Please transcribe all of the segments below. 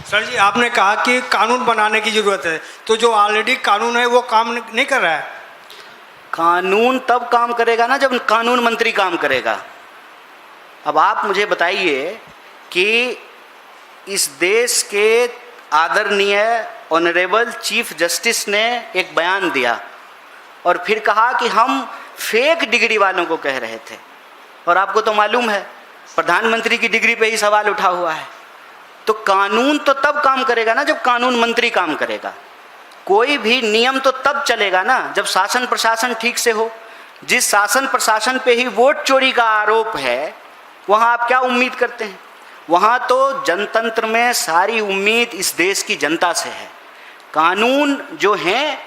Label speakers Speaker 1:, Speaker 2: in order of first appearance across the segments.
Speaker 1: Sir जी, आपने कहा कि कानून बनाने की ज़रूरत है, तो जो ऑलरेडी कानून है वो काम नहीं कर रहा है।
Speaker 2: कानून तब काम करेगा ना जब कानून मंत्री काम करेगा। अब आप मुझे बताइए कि इस देश के आदरणीय ऑनरेबल चीफ जस्टिस ने एक बयान दिया और फिर कहा कि हम फेक डिग्री वालों को कह रहे थे, और आपको तो मालूम है प्रधानमंत्री की डिग्री पे ही सवाल उठा हुआ है। तो कानून तो तब काम करेगा ना जब कानून मंत्री काम करेगा। कोई भी नियम तो तब चलेगा ना जब शासन प्रशासन ठीक से हो। जिस शासन प्रशासन पे ही वोट चोरी का आरोप है, वहाँ आप क्या उम्मीद करते हैं? वहाँ तो जनतंत्र में सारी उम्मीद इस देश की जनता से है। कानून जो हैं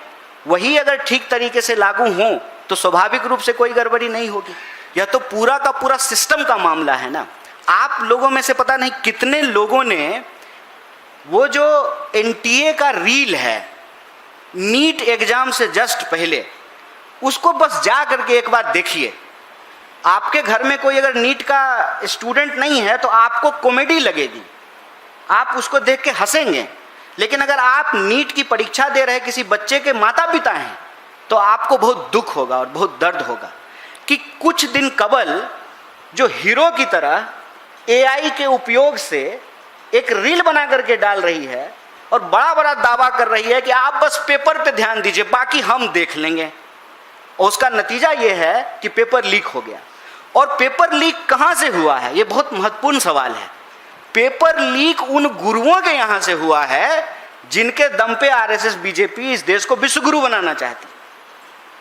Speaker 2: वही अगर ठीक तरीके से लागू हों तो स्वाभाविक रूप से कोई गड़बड़ी नहीं होगी। यह तो पूरा का पूरा सिस्टम का मामला है ना। आप लोगों में से पता नहीं कितने लोगों ने वो जो एनटीए का रील है नीट एग्जाम से जस्ट पहले, उसको बस जा करके एक बार देखिए। आपके घर में कोई अगर नीट का स्टूडेंट नहीं है तो आपको कॉमेडी लगेगी, आप उसको देख के हंसेंगे। लेकिन अगर आप नीट की परीक्षा दे रहे किसी बच्चे के माता पिता हैं तो आपको बहुत दुख होगा और बहुत दर्द होगा कि कुछ दिन कबल जो हीरो की तरह एआई के उपयोग से एक रील बना करके डाल रही है और बड़ा बड़ा दावा कर रही है कि आप बस पेपर पे ध्यान दीजिए, बाकी हम देख लेंगे। और उसका नतीजा ये है कि पेपर लीक हो गया। और पेपर लीक कहाँ से हुआ है, ये बहुत महत्वपूर्ण सवाल है। पेपर लीक उन गुरुओं के यहाँ से हुआ है जिनके दम पे आरएसएस बीजेपी इस देश को विश्वगुरु बनाना चाहती।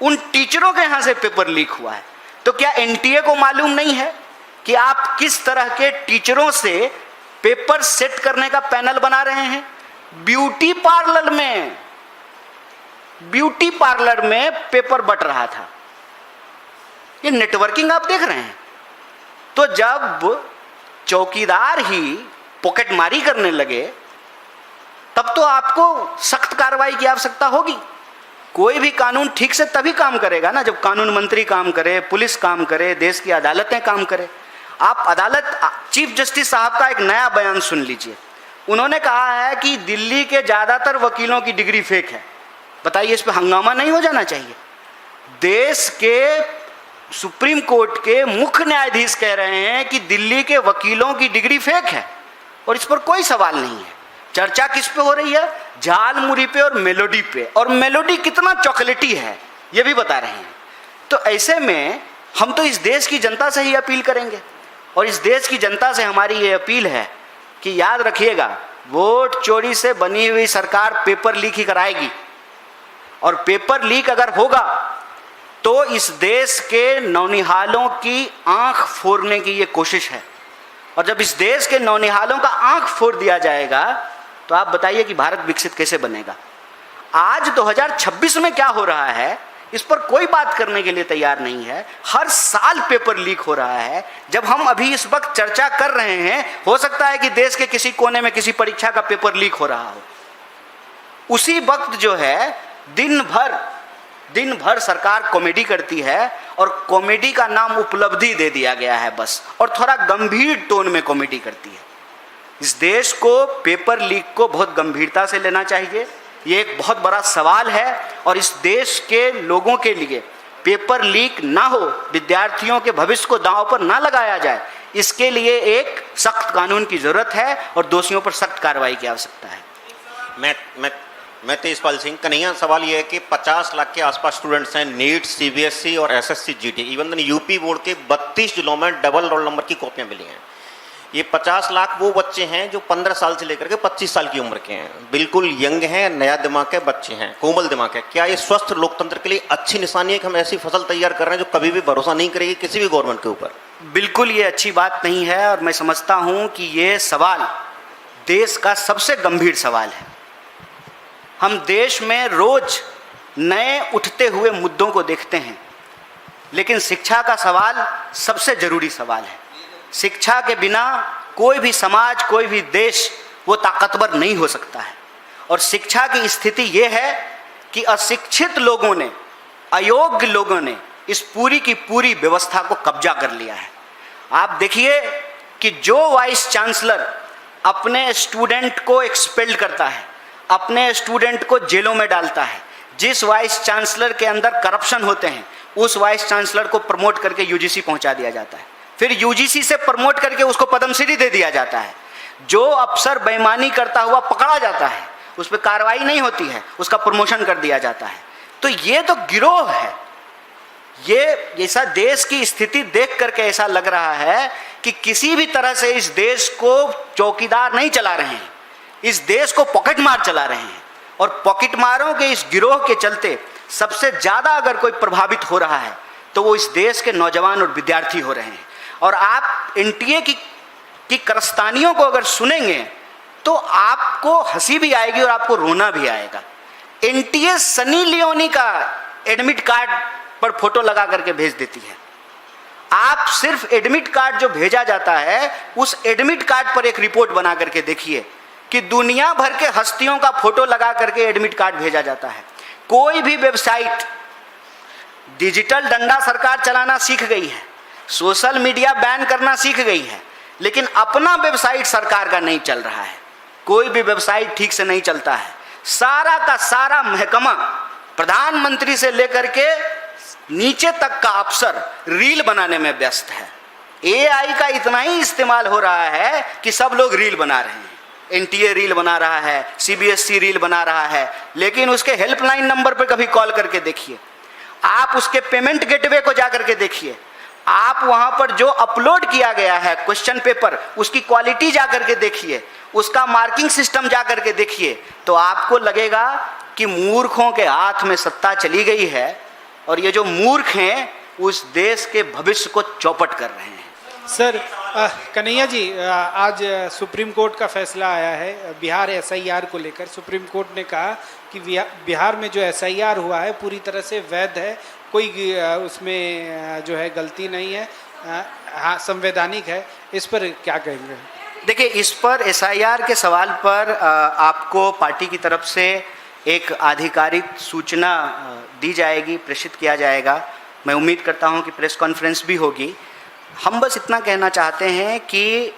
Speaker 2: उन टीचरों के यहाँ से पेपर लीक हुआ है। तो क्या एनटीए को मालूम नहीं है कि आप किस तरह के टीचरों से पेपर सेट करने का पैनल बना रहे हैं? ब्यूटी पार्लर में पेपर बट रहा था। ये नेटवर्किंग आप देख रहे हैं। तो जब चौकीदार ही पॉकेटमारी करने लगे तब तो आपको सख्त कार्रवाई की आवश्यकता होगी। कोई भी कानून ठीक से तभी काम करेगा ना जब कानून मंत्री काम करे, पुलिस काम करे, देश की अदालतें काम करे। आप अदालत चीफ जस्टिस साहब का एक नया बयान सुन लीजिए। उन्होंने कहा है कि दिल्ली के ज़्यादातर वकीलों की डिग्री फेक है। बताइए, इस पर हंगामा नहीं हो जाना चाहिए? देश के सुप्रीम कोर्ट के मुख्य न्यायाधीश कह रहे हैं कि दिल्ली के वकीलों की डिग्री फेक है और इस पर कोई सवाल नहीं है। चर्चा किस पे हो रही है? झालमुरी पे और मेलोडी पे। और मेलोडी कितना चॉकलेटी है ये भी बता रहे हैं। तो ऐसे में हम तो इस देश की जनता से ही अपील करेंगे और इस देश की जनता से हमारी ये अपील है कि याद रखिएगा, वोट चोरी से बनी हुई सरकार पेपर लीक ही कराएगी। और पेपर लीक अगर होगा तो इस देश के नौनिहालों की आंख फोड़ने की ये कोशिश है। और जब इस देश के नौनिहालों का आंख फोड़ दिया जाएगा तो आप बताइए कि भारत विकसित कैसे बनेगा। आज 2026 में क्या हो रहा है इस पर कोई बात करने के लिए तैयार नहीं है। हर साल पेपर लीक हो रहा है। जब हम अभी इस वक्त चर्चा कर रहे हैं, हो सकता है कि देश के किसी कोने में किसी परीक्षा का पेपर लीक हो रहा हो। उसी वक्त जो है दिन भर सरकार कॉमेडी करती है और कॉमेडी का नाम उपलब्धि दे दिया गया है बस, और थोड़ा गंभीर टोन में कॉमेडी करती है। इस देश को पेपर लीक को बहुत गंभीरता से लेना चाहिए। ये एक बहुत बड़ा सवाल है और इस देश के लोगों के लिए पेपर लीक ना हो, विद्यार्थियों के भविष्य को दांव पर ना लगाया जाए, इसके लिए एक सख्त कानून की जरूरत है और दोषियों पर सख्त कार्रवाई की आवश्यकता है।
Speaker 3: मैं तेजपाल सिंह। कन्हैया, सवाल ये है कि 50 लाख के आसपास स्टूडेंट्स हैं। नीट, सीबीएसई और SSC GD, even UP board के 32 जिलों में डबल रोल नंबर की कॉपियां मिली हैं। ये 50 लाख वो बच्चे हैं जो 15 साल से लेकर के 25 साल की उम्र के हैं, बिल्कुल यंग हैं, नया दिमाग के बच्चे हैं, कोमल दिमाग है। क्या ये स्वस्थ लोकतंत्र के लिए अच्छी निशानी है कि हम ऐसी फसल तैयार कर रहे हैं जो कभी भी भरोसा नहीं करेगी किसी भी गवर्नमेंट के ऊपर?
Speaker 2: बिल्कुल ये अच्छी बात नहीं है और मैं समझता हूं कि ये सवाल देश का सबसे गंभीर सवाल है। हम देश में रोज नए उठते हुए मुद्दों को देखते हैं, लेकिन शिक्षा का सवाल सबसे जरूरी सवाल है। शिक्षा के बिना कोई भी समाज, कोई भी देश वो ताकतवर नहीं हो सकता है। और शिक्षा की स्थिति ये है कि अशिक्षित लोगों ने, अयोग्य लोगों ने इस पूरी की पूरी व्यवस्था को कब्जा कर लिया है। आप देखिए कि जो वाइस चांसलर अपने स्टूडेंट को एक्सपेल्ड करता है, अपने स्टूडेंट को जेलों में डालता है। जिस वाइस चांसलर के अंदर करप्शन होते हैं उस वाइस चांसलर को प्रमोट करके यूजीसी पहुंचा दिया जाता है, फिर यूजीसी से प्रमोट करके उसको पद्मश्री दे दिया जाता है। जो अफसर बेईमानी करता हुआ पकड़ा जाता है उस पर कार्रवाई नहीं होती है, उसका प्रमोशन कर दिया जाता है। तो ये तो गिरोह है। ये ऐसा देश की स्थिति देख करके ऐसा लग रहा है कि किसी भी तरह से इस देश को चौकीदार नहीं चला रहे हैं, इस देश को पॉकेट मार चला रहे हैं। और पॉकेट मारों के इस गिरोह के चलते सबसे ज़्यादा अगर कोई प्रभावित हो रहा है तो वो इस देश के नौजवान और विद्यार्थी हो रहे हैं। और आप एनटीए की कारस्तानियों को अगर सुनेंगे तो आपको हंसी भी आएगी और आपको रोना भी आएगा। एनटीए सनी लियोनी का एडमिट कार्ड पर फोटो लगा करके भेज देती है। आप सिर्फ एडमिट कार्ड जो भेजा जाता है उस एडमिट कार्ड पर एक रिपोर्ट बना करके देखिए कि दुनिया भर के हस्तियों का फोटो लगा करके एडमिट कार्ड भेजा जाता है। कोई भी वेबसाइट, डिजिटल डंडा सरकार चलाना सीख गई है, सोशल मीडिया बैन करना सीख गई है, लेकिन अपना वेबसाइट सरकार का नहीं चल रहा है। कोई भी वेबसाइट ठीक से नहीं चलता है। सारा का सारा महकमा प्रधानमंत्री से लेकर के नीचे तक का अफसर रील बनाने में व्यस्त है। एआई का इतना ही इस्तेमाल हो रहा है कि सब लोग रील बना रहे हैं। एनटीए रील बना रहा है, सीबीएसई रील बना रहा है, लेकिन उसके हेल्पलाइन नंबर पर कभी कॉल करके देखिए, आप उसके पेमेंट गेटवे को जा करके देखिए, आप वहां पर जो अपलोड किया गया है क्वेश्चन पेपर उसकी क्वालिटी जा करके देखिए, उसका मार्किंग सिस्टम जा करके देखिए, तो आपको लगेगा कि मूर्खों के हाथ में सत्ता चली गई है और ये जो मूर्ख हैं उस देश के भविष्य को चौपट कर रहे हैं।
Speaker 4: सर कन्हैया जी, आज सुप्रीम कोर्ट का फैसला आया है बिहार एसआईआर को लेकर। सुप्रीम कोर्ट ने कहा कि बिहार में जो एसआईआर हुआ है पूरी तरह से वैध है, कोई उसमें जो है गलती नहीं है, हाँ संवैधानिक है। इस पर क्या कहेंगे?
Speaker 2: देखिए, इस पर एसआईआर के सवाल पर आपको पार्टी की तरफ से एक आधिकारिक सूचना दी जाएगी, प्रेषित किया जाएगा। मैं उम्मीद करता हूं कि प्रेस कॉन्फ्रेंस भी होगी। हम बस इतना कहना चाहते हैं कि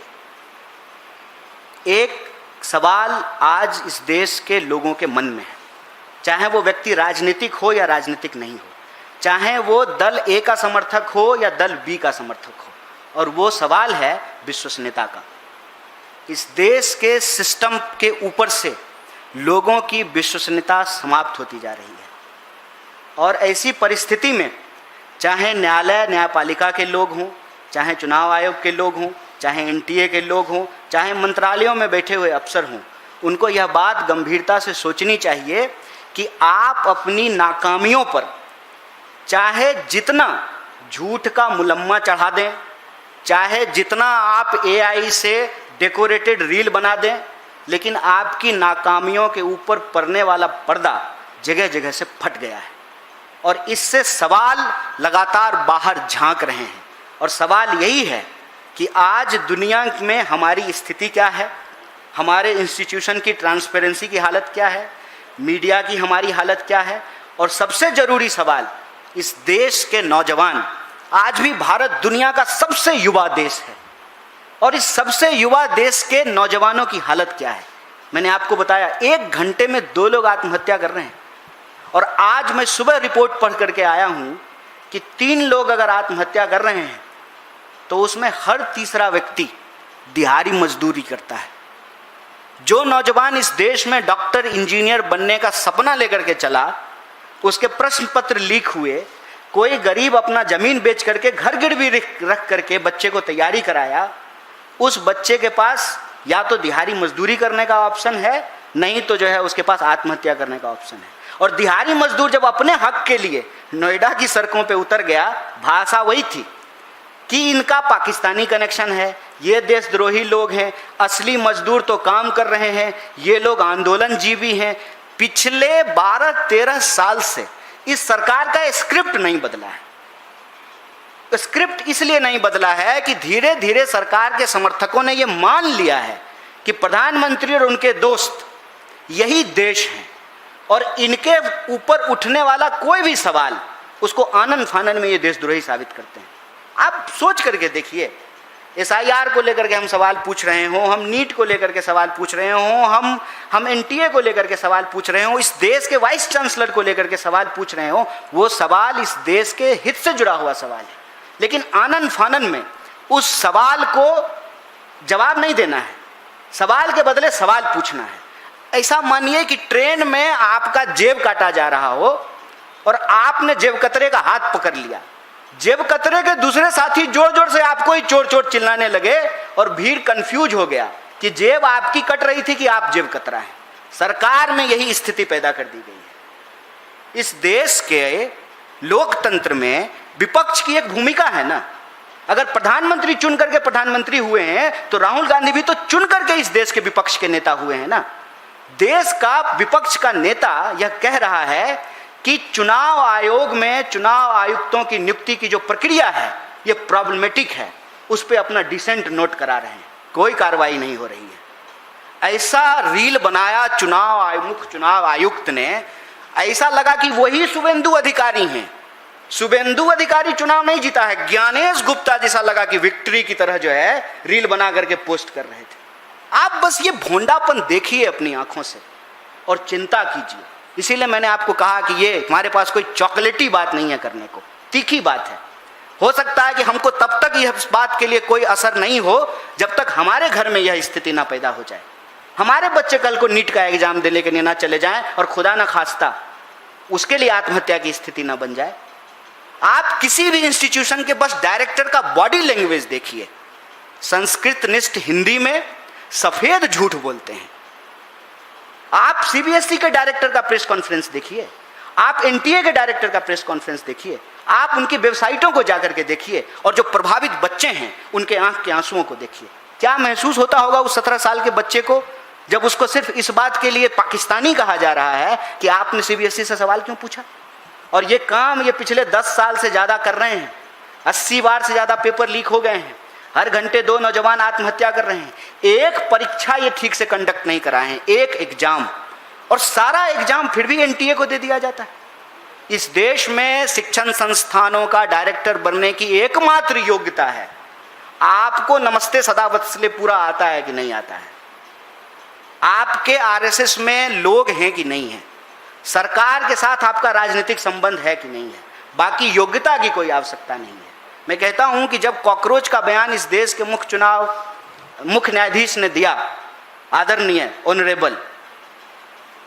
Speaker 2: एक सवाल आज इस देश के लोगों के मन में है, चाहे वो व्यक्ति राजनीतिक हो या राजनीतिक नहीं हो, चाहे वो दल ए का समर्थक हो या दल बी का समर्थक हो, और वो सवाल है विश्वसनीयता का। इस देश के सिस्टम के ऊपर से लोगों की विश्वसनीयता समाप्त होती जा रही है। और ऐसी परिस्थिति में चाहे न्यायालय न्यायपालिका के लोग हों, चाहे चुनाव आयोग के लोग हों, चाहे एनटीए के लोग हों, चाहे मंत्रालयों में बैठे हुए अफसर हों, उनको यह बात गंभीरता से सोचनी चाहिए कि आप अपनी नाकामियों पर चाहे जितना झूठ का मुलम्मा चढ़ा दें, चाहे जितना आप एआई से डेकोरेटेड रील बना दें, लेकिन आपकी नाकामियों के ऊपर पड़ने वाला पर्दा जगह जगह से फट गया है। और इससे सवाल लगातार बाहर झांक रहे हैं। और सवाल यही है कि आज दुनिया में हमारी स्थिति क्या है, हमारे इंस्टीट्यूशन की ट्रांसपेरेंसी की हालत क्या है, मीडिया की हमारी हालत क्या है, और सबसे ज़रूरी सवाल, इस देश के नौजवान, आज भी भारत दुनिया का सबसे युवा देश है, और इस सबसे युवा देश के नौजवानों की हालत क्या है। मैंने आपको बताया 1 घंटे में 2 लोग आत्महत्या कर रहे हैं। और आज मैं सुबह रिपोर्ट पढ़ करके आया हूं कि 3 लोग अगर आत्महत्या कर रहे हैं तो उसमें हर तीसरा व्यक्ति दिहाड़ी मजदूरी करता है। जो नौजवान इस देश में डॉक्टर इंजीनियर बनने का सपना लेकर के चला, उसके प्रश्न पत्र लीक हुए, कोई गरीब अपना जमीन बेच करके घर गिरवी रख करके बच्चे को तैयारी कराया, उस बच्चे के पास या तो दिहाड़ी मजदूरी करने का ऑप्शन है, नहीं तो जो है उसके पास आत्महत्या करने का ऑप्शन है। और दिहाड़ी मजदूर जब अपने हक के लिए नोएडा की सड़कों पे उतर गया, भाषा वही थी कि इनका पाकिस्तानी कनेक्शन है, ये देशद्रोही लोग हैं, असली मजदूर तो काम कर रहे हैं, ये लोग आंदोलनजीवी हैं। पिछले 12-13 साल से इस सरकार का स्क्रिप्ट नहीं बदला है। स्क्रिप्ट इसलिए नहीं बदला है कि धीरे धीरे सरकार के समर्थकों ने ये मान लिया है कि प्रधानमंत्री और उनके दोस्त यही देश हैं, और इनके ऊपर उठने वाला कोई भी सवाल उसको आनन फानन में ये देशद्रोही साबित करते हैं। आप सोच करके देखिए, SIR को लेकर के हम सवाल पूछ रहे हों, हम नीट को लेकर के सवाल पूछ रहे हों, हम NTA को लेकर के सवाल पूछ रहे हों, इस देश के वाइस चांसलर को लेकर के सवाल पूछ रहे हों, वो सवाल इस देश के हित से जुड़ा हुआ सवाल है। लेकिन आनन फानन में उस सवाल को जवाब नहीं देना है, सवाल के बदले सवाल पूछना है। ऐसा मानिए कि ट्रेन में आपका जेब काटा जा रहा हो और आपने जेब कतरे का हाथ पकड़ लिया, जेब कतरे के दूसरे साथी जोर जोर से आपको ही चोर चोर चिल्लाने लगे और भीड़ कंफ्यूज हो गया कि जेब आपकी कट रही थी कि आप जेब कतरा है। सरकार में यही स्थिति पैदा कर दी गई है। इस देश के लोकतंत्र में विपक्ष की एक भूमिका है ना। अगर प्रधानमंत्री चुन करके प्रधानमंत्री हुए हैं तो राहुल गांधी भी तो चुन करके इस देश के विपक्ष के नेता हुए हैं ना। देश का विपक्ष का नेता यह कह रहा है कि चुनाव आयोग में चुनाव आयुक्तों की नियुक्ति की जो प्रक्रिया है यह प्रॉब्लमेटिक है, उस पर अपना डिसेंट नोट करा रहे हैं, कोई कार्रवाई नहीं हो रही है। ऐसा रील बनाया मुख्य चुनाव आयुक्त ने, ऐसा लगा कि वही शुभेंदु अधिकारी हैं। शुभेंदु अधिकारी चुनाव नहीं जीता है, ज्ञानेश गुप्ता जैसा लगा कि विक्ट्री की तरह जो है रील बना करके पोस्ट कर रहे थे। आप बस ये भोंडापन देखिए अपनी आंखों से और चिंता कीजिए। इसीलिए मैंने आपको कहा कि ये हमारे पास कोई चॉकलेटी बात नहीं है करने को, तीखी बात है। हो सकता है कि हमको तब तक यह इस बात के लिए कोई असर नहीं हो जब तक हमारे घर में यह स्थिति ना पैदा हो जाए, हमारे बच्चे कल को नीट का एग्जाम देने के लिए ना चले जाएं और खुदा ना खास्ता उसके लिए आत्महत्या की स्थिति ना बन जाए। आप किसी भी इंस्टीट्यूशन के बस डायरेक्टर का बॉडी लैंग्वेज देखिए, संस्कृत निष्ठ हिंदी में सफेद झूठ बोलते हैं। आप CBSE के डायरेक्टर का प्रेस कॉन्फ्रेंस देखिए, आप NTA के डायरेक्टर का प्रेस कॉन्फ्रेंस देखिए, आप उनकी वेबसाइटों को जाकर के देखिए और जो प्रभावित बच्चे हैं उनके आंख के आंसुओं को देखिए। क्या महसूस होता होगा उस 17 साल के बच्चे को जब उसको सिर्फ इस बात के लिए पाकिस्तानी कहा जा रहा है कि आपने CBSE से सवाल क्यों पूछा। और ये काम ये पिछले 10 साल से ज़्यादा कर रहे हैं, 80 बार से ज़्यादा पेपर लीक हो गए हैं, हर घंटे 2 नौजवान आत्महत्या कर रहे हैं, एक परीक्षा ये ठीक से कंडक्ट नहीं कराए हैं, एक एग्जाम, और सारा एग्जाम फिर भी NTA को दे दिया जाता है। इस देश में शिक्षण संस्थानों का डायरेक्टर बनने की एकमात्र योग्यता है आपको नमस्ते सदावत्सले पूरा आता है कि नहीं आता है, आपके RSS में लोग हैं कि नहीं है, सरकार के साथ आपका राजनीतिक संबंध है कि नहीं है, बाकी योग्यता की कोई आवश्यकता नहीं है। मैं कहता हूं कि जब कॉकरोच का बयान इस देश के मुख्य न्यायाधीश ने दिया, आदरणीय ऑनरेबल,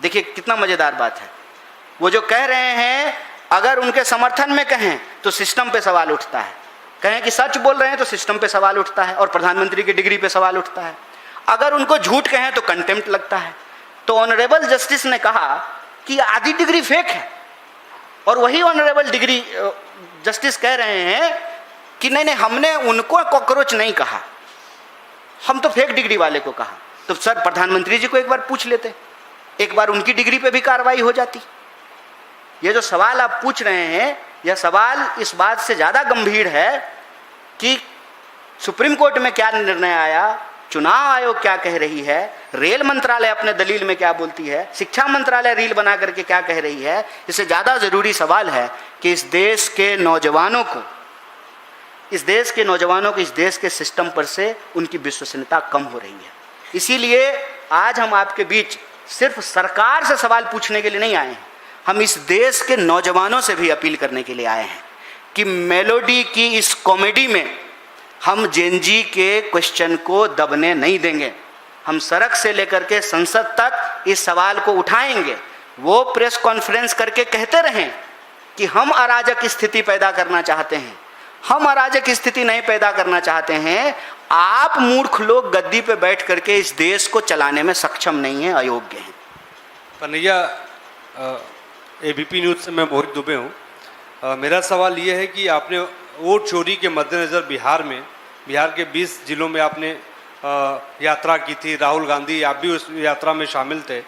Speaker 2: देखिए कितना मजेदार बात है, वो जो कह रहे हैं अगर उनके समर्थन में कहें तो सिस्टम पे सवाल उठता है, कहें कि सच बोल रहे हैं तो सिस्टम पे सवाल उठता है और प्रधानमंत्री की डिग्री पे सवाल उठता है, अगर उनको झूठ कहें तो कंटेम्प्ट लगता है। तो ऑनरेबल जस्टिस ने कहा कि आधी डिग्री फेक है, और वही ऑनरेबल डिग्री जस्टिस कह रहे हैं कि नहीं नहीं हमने उनको कॉकरोच नहीं कहा, हम तो फेक डिग्री वाले को कहा। तो सर प्रधानमंत्री जी को एक बार पूछ लेते, एक बार उनकी डिग्री पे भी कार्रवाई हो जाती। ये जो सवाल आप पूछ रहे हैं यह सवाल इस बात से ज़्यादा गंभीर है कि सुप्रीम कोर्ट में क्या निर्णय आया, चुनाव आयोग क्या कह रही है, रेल मंत्रालय अपने दलील में क्या बोलती है, शिक्षा मंत्रालय रील बना करके क्या कह रही है। इससे ज़्यादा ज़रूरी सवाल है कि इस देश के नौजवानों को इस देश के सिस्टम पर से उनकी विश्वसनीयता कम हो रही है। इसीलिए आज हम आपके बीच सिर्फ सरकार से सवाल पूछने के लिए नहीं आए हैं, हम इस देश के नौजवानों से भी अपील करने के लिए आए हैं कि मेलोडी की इस कॉमेडी में हम जेनजी के क्वेश्चन को दबने नहीं देंगे। हम सड़क से लेकर के संसद तक इस सवाल को उठाएंगे। वो प्रेस कॉन्फ्रेंस करके कहते रहें कि हम अराजक स्थिति पैदा करना चाहते हैं, हम अराजक स्थिति नहीं पैदा करना चाहते हैं। आप मूर्ख लोग गद्दी पे बैठ करके इस देश को चलाने में सक्षम नहीं हैं, अयोग्य हैं।
Speaker 5: कन्हैया, ABP न्यूज़ से मैं मोहित दुबे हूँ। मेरा सवाल ये है कि आपने वोट चोरी के मद्देनज़र बिहार के 20 जिलों में आपने यात्रा की थी, राहुल गांधी आप भी उस यात्रा में शामिल थे।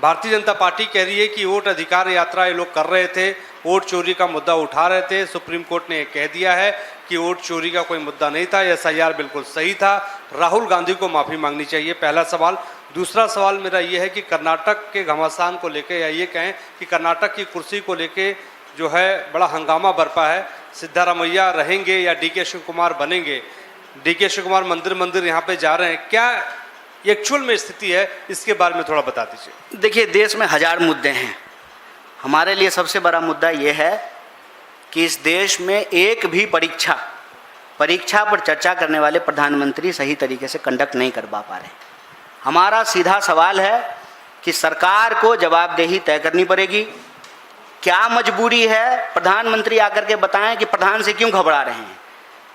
Speaker 5: भारतीय जनता पार्टी कह रही है कि वोट अधिकार यात्रा ये लोग कर रहे थे, वोट चोरी का मुद्दा उठा रहे थे। सुप्रीम कोर्ट ने कह दिया है कि वोट चोरी का कोई मुद्दा नहीं था, SIR बिल्कुल सही था, राहुल गांधी को माफ़ी मांगनी चाहिए। पहला सवाल। दूसरा सवाल मेरा ये है कि कर्नाटक के घमासान को लेकर, या ये कहें कि कर्नाटक की कुर्सी को लेकर जो है बड़ा हंगामा बरपा है, सिद्धारमैया रहेंगे या DK शिव कुमार बनेंगे। DK शिव कुमार मंदिर मंदिर यहाँ पे जा रहे हैं, क्या एक्चुअल में स्थिति है, इसके बारे में थोड़ा बता दीजिए।
Speaker 2: देखिए, देश में हजार मुद्दे हैं। हमारे लिए सबसे बड़ा मुद्दा ये है कि इस देश में एक भी परीक्षा पर चर्चा करने वाले प्रधानमंत्री सही तरीके से कंडक्ट नहीं कर पा रहे। हमारा सीधा सवाल है कि सरकार को जवाबदेही तय करनी पड़ेगी। क्या मजबूरी है, प्रधानमंत्री आकर के बताएं कि प्रधान से क्यों घबरा रहे हैं।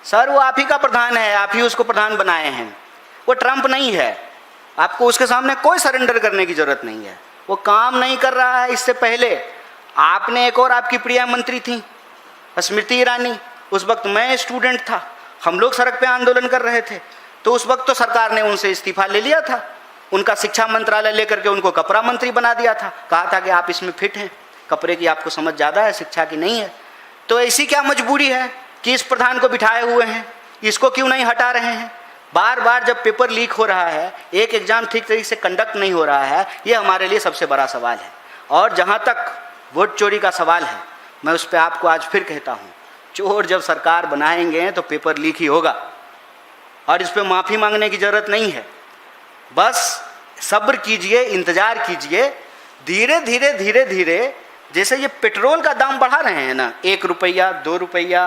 Speaker 2: सर, वो आप ही का प्रधान है, आप ही उसको प्रधान बनाए हैं, वो ट्रंप नहीं है। आपको उसके सामने कोई सरेंडर करने की जरूरत नहीं है। वो काम नहीं कर रहा है। इससे पहले आपने एक और आपकी प्रिय मंत्री थी स्मृति ईरानी, उस वक्त मैं स्टूडेंट था, हम लोग सड़क पे आंदोलन कर रहे थे, तो उस वक्त तो सरकार ने उनसे इस्तीफा ले लिया था। उनका शिक्षा मंत्रालय लेकर के उनको कपड़ा मंत्री बना दिया था, कहा था कि आप इसमें फिट हैं, कपड़े की आपको समझ ज़्यादा है, शिक्षा की नहीं है। तो ऐसी क्या मजबूरी है कि इस प्रधान को बिठाए हुए हैं, इसको क्यों नहीं हटा रहे हैं। बार बार जब पेपर लीक हो रहा है, एक एग्जाम ठीक तरीके से कंडक्ट नहीं हो रहा है, ये हमारे लिए सबसे बड़ा सवाल है। और जहाँ तक वोट चोरी का सवाल है, मैं उस पर आपको आज फिर कहता हूँ, चोर जब सरकार बनाएंगे तो पेपर लीक ही होगा, और इस पर माफ़ी मांगने की ज़रूरत नहीं है। बस सब्र कीजिए, इंतज़ार कीजिए, धीरे धीरे धीरे धीरे, जैसे ये पेट्रोल का दाम बढ़ा रहे हैं ना, 1 रुपया 2 रुपया,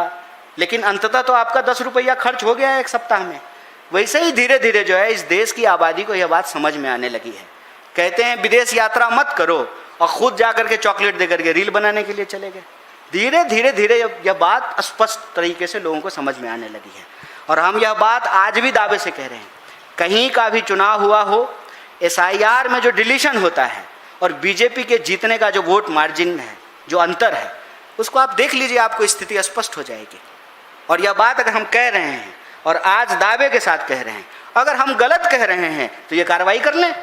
Speaker 2: लेकिन अंततः तो आपका 10 रुपया खर्च हो गया है एक सप्ताह में। वैसे ही धीरे धीरे जो है इस देश की आबादी को यह बात समझ में आने लगी है। कहते हैं विदेश यात्रा मत करो, और खुद जा करके चॉकलेट दे करके रील बनाने के लिए चले गए। धीरे धीरे धीरे यह बात स्पष्ट तरीके से लोगों को समझ में आने लगी है। और हम यह बात आज भी दावे से कह रहे हैं, कहीं का भी चुनाव हुआ हो, SIR में जो डिलीशन होता है और बीजेपी के जीतने का जो वोट मार्जिन है, जो अंतर है, उसको आप देख लीजिए, आपको स्थिति स्पष्ट हो जाएगी। और यह बात अगर हम कह रहे हैं और आज दावे के साथ कह रहे हैं, अगर हम गलत कह रहे हैं तो ये कार्रवाई कर लें।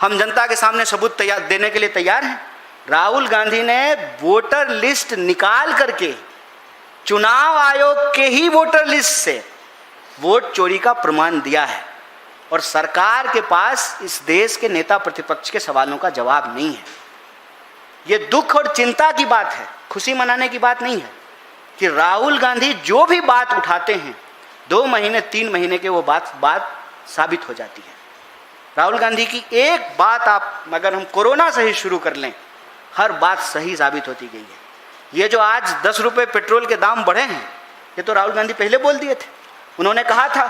Speaker 2: हम जनता के सामने सबूत तैयार देने के लिए तैयार हैं। राहुल गांधी ने वोटर लिस्ट निकाल करके चुनाव आयोग के ही वोटर लिस्ट से वोट चोरी का प्रमाण दिया है, और सरकार के पास इस देश के नेता प्रतिपक्ष के सवालों का जवाब नहीं है। ये दुख और चिंता की बात है, खुशी मनाने की बात नहीं है कि राहुल गांधी जो भी बात उठाते हैं 2 महीने 3 महीने के वो बात साबित हो जाती है। राहुल गांधी की एक बात आप अगर हम कोरोना से ही शुरू कर लें, हर बात सही साबित होती गई है। ये जो आज 10 रुपये पेट्रोल के दाम बढ़े हैं, ये तो राहुल गांधी पहले बोल दिए थे। उन्होंने कहा था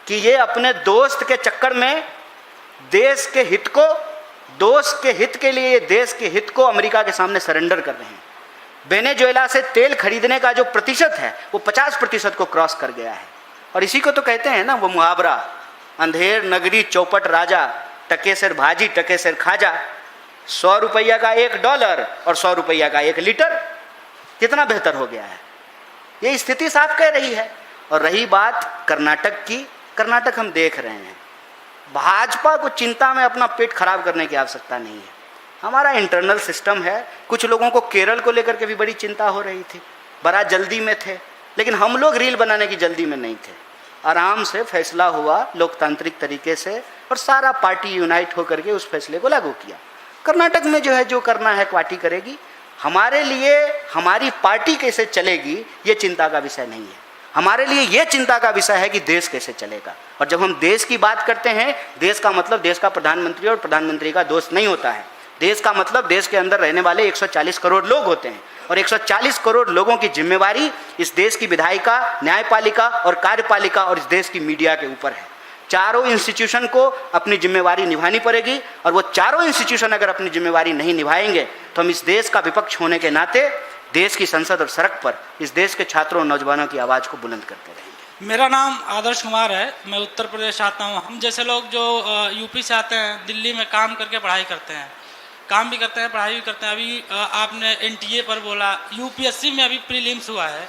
Speaker 2: कि ये अपने दोस्त के चक्कर में देश के हित को, दोस्त के हित के लिए देश के हित को अमेरिका के सामने सरेंडर कर रहे हैं। वेनेजुएला से तेल खरीदने का जो प्रतिशत है वो 50% को क्रॉस कर गया है। और इसी को तो कहते हैं ना वो मुहावरा, अंधेर नगरी चौपट राजा, टके सिर भाजी टके सिर खाजा। 100 रुपया का $1 और 100 रुपया का 1 लीटर, कितना बेहतर हो गया है। ये स्थिति साफ कह रही है। और रही बात कर्नाटक की, कर्नाटक हम देख रहे हैं, भाजपा को चिंता में अपना पेट खराब करने की आवश्यकता नहीं है। हमारा इंटरनल सिस्टम है। कुछ लोगों को केरल को लेकर के भी बड़ी चिंता हो रही थी, बड़ा जल्दी में थे, लेकिन हम लोग रील बनाने की जल्दी में नहीं थे। आराम से फैसला हुआ लोकतांत्रिक तरीके से, और सारा पार्टी यूनाइट होकर के उस फैसले को लागू किया। कर्नाटक में जो है जो करना है पार्टी करेगी। हमारे लिए हमारी पार्टी कैसे चलेगी ये चिंता का विषय नहीं है। हमारे लिए ये चिंता का विषय है कि देश कैसे चलेगा। और जब हम देश की बात करते हैं, देश का मतलब देश का प्रधानमंत्री और प्रधानमंत्री का दोस्त नहीं होता है। देश का मतलब देश के अंदर रहने वाले 140 करोड़ लोग होते हैं, और 140 करोड़ लोगों की जिम्मेवारी इस देश की विधायिका, न्यायपालिका और कार्यपालिका और इस देश की मीडिया के ऊपर है। चारों इंस्टीट्यूशन को अपनी जिम्मेवारी निभानी पड़ेगी, और वो चारों इंस्टीट्यूशन अगर अपनी जिम्मेवारी नहीं निभाएंगे तो हम इस देश का विपक्ष होने के नाते देश की संसद और सड़क पर इस देश के छात्रों और नौजवानों की आवाज़ को बुलंद करते रहेंगे।
Speaker 6: मेरा नाम आदर्श कुमार है, मैं उत्तर प्रदेश आता हूँ। हम जैसे लोग जो यूपी से आते हैं, दिल्ली में काम करके पढ़ाई करते हैं, काम भी करते हैं, पढ़ाई भी करते हैं। अभी आपने NTA पर बोला, UPSC में अभी प्रीलिम्स हुआ है,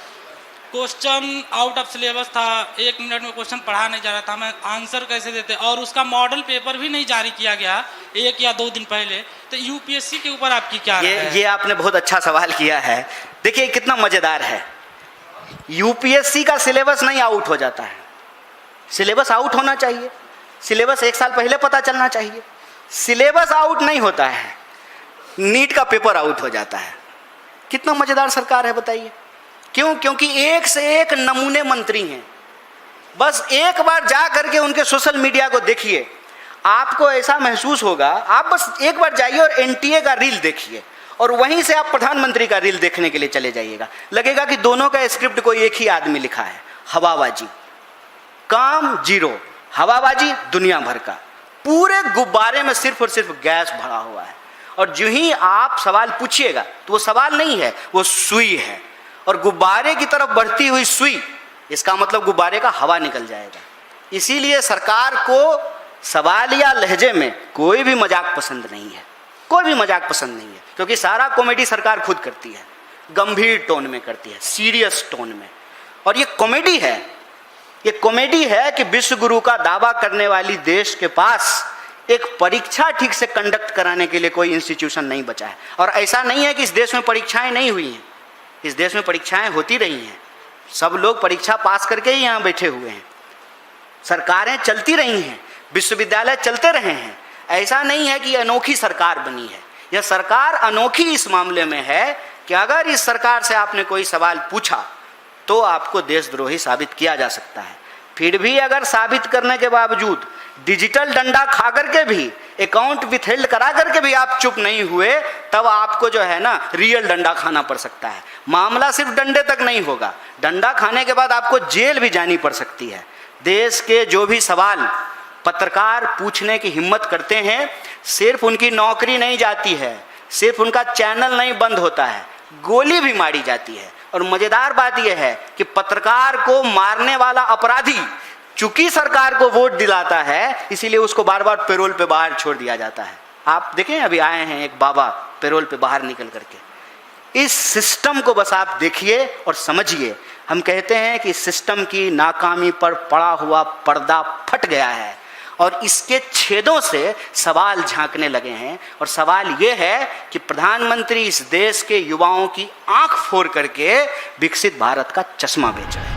Speaker 6: क्वेश्चन आउट ऑफ सिलेबस था, 1 मिनट में क्वेश्चन पढ़ा नहीं जा रहा था, मैं आंसर कैसे देते, और उसका मॉडल पेपर भी नहीं जारी किया गया 1 या 2 दिन पहले। तो UPSC के ऊपर आपकी क्या राय है?
Speaker 2: ये आपने बहुत अच्छा सवाल किया है। देखिए कितना मजेदार है, UPSC का सिलेबस नहीं आउट हो जाता है। सिलेबस आउट होना चाहिए, सिलेबस 1 साल पहले पता चलना चाहिए। सिलेबस आउट नहीं होता है, नीट का पेपर आउट हो जाता है। कितना मजेदार सरकार है बताइए। क्यों? क्योंकि एक से एक नमूने मंत्री हैं, बस एक बार जा करके उनके सोशल मीडिया को देखिए, आपको ऐसा महसूस होगा। आप बस एक बार जाइए और एनटीए का रील देखिए और वहीं से आप प्रधानमंत्री का रील देखने के लिए चले जाइएगा, लगेगा कि दोनों का स्क्रिप्ट कोई एक ही आदमी लिखा है। हवाबाजी, काम जीरो, हवाबाजी दुनिया भर का, पूरे गुब्बारे में सिर्फ और सिर्फ गैस भरा हुआ है। और जो ही आप सवाल पूछिएगा तो वो सवाल नहीं है, वो सुई है, और गुब्बारे की तरफ बढ़ती हुई सुई, इसका मतलब गुब्बारे का हवा निकल जाएगा। इसीलिए सरकार को सवालिया लहजे में कोई भी मजाक पसंद नहीं है, कोई भी मजाक पसंद नहीं है, क्योंकि सारा कॉमेडी सरकार खुद करती है, गंभीर टोन में करती है, सीरियस टोन में। और ये कॉमेडी है, ये कॉमेडी है कि विश्व गुरु का दावा करने वाली देश के पास एक परीक्षा ठीक से कंडक्ट कराने के लिए कोई इंस्टीट्यूशन नहीं बचा है। और ऐसा नहीं है कि इस देश में परीक्षाएं नहीं हुई हैं, इस देश में परीक्षाएं होती रही हैं, सब लोग परीक्षा पास करके ही यहाँ बैठे हुए हैं, सरकारें चलती रही हैं, विश्वविद्यालय चलते रहे हैं। ऐसा नहीं है कि अनोखी सरकार बनी है, यह सरकार अनोखी इस मामले में है कि अगर इस सरकार से आपने कोई सवाल पूछा तो आपको देशद्रोही साबित किया जा सकता है। फिर भी अगर साबित करने के बावजूद डिजिटल डंडा खा करके भी, अकाउंट विथहेल्ड करा करके भी आप चुप नहीं हुए, तब आपको जो है ना रियल डंडा खाना पड़ सकता है। मामला सिर्फ डंडे तक नहीं होगा, डंडा खाने के बाद आपको जेल भी जानी पड़ सकती है। देश के जो भी सवाल पत्रकार पूछने की हिम्मत करते हैं, सिर्फ उनकी नौकरी नहीं जाती है, सिर्फ उनका चैनल नहीं बंद होता है, गोली भी मारी जाती है। और मजेदार बात यह है कि पत्रकार को मारने वाला अपराधी चूंकि सरकार को वोट दिलाता है, इसीलिए उसको बार बार पैरोल पे बाहर छोड़ दिया जाता है। आप देखें, अभी आए हैं एक बाबा पैरोल पे बाहर निकल करके। इस सिस्टम को बस आप देखिए और समझिए। हम कहते हैं कि सिस्टम की नाकामी पर पड़ा हुआ पर्दा फट गया है और इसके छेदों से सवाल झांकने लगे हैं। और सवाल ये है कि प्रधानमंत्री इस देश के युवाओं की आंख फोड़ करके विकसित भारत का चश्मा बेच रहे हैं।